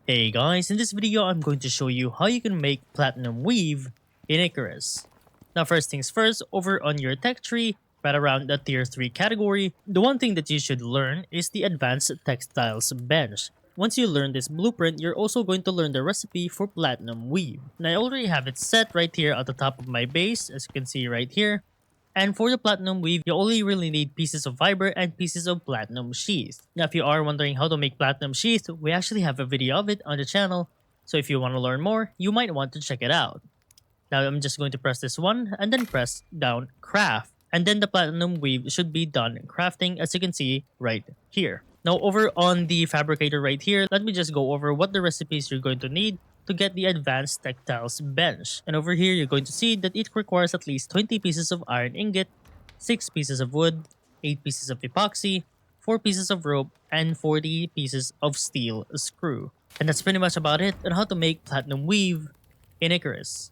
Hey guys, in this video I'm going to show you how you can make platinum weave in Icarus. Now first things first, over on your tech tree, right around the tier 3 category, the one thing that you should learn is the advanced textiles bench. Once you learn this blueprint, you're also going to learn the recipe for platinum weave. And I already have it set right here at the top of my base, as you can see right here. And for the platinum weave, you only really need pieces of fiber and pieces of platinum sheath. Now, if you are wondering how to make platinum sheath, we actually have a video of it on the channel. So if you want to learn more, you might want to check it out. Now, I'm just going to press this one and then press down craft. And then the platinum weave should be done crafting, as you can see right here. Now, over on the fabricator right here, let me just go over what the recipes you're going to need to get the advanced textiles bench. And over here, you're going to see that it requires at least 20 pieces of iron ingot, 6 pieces of wood, 8 pieces of epoxy, 4 pieces of rope, and 40 pieces of steel screw. And that's pretty much about it on how to make platinum weave in Icarus.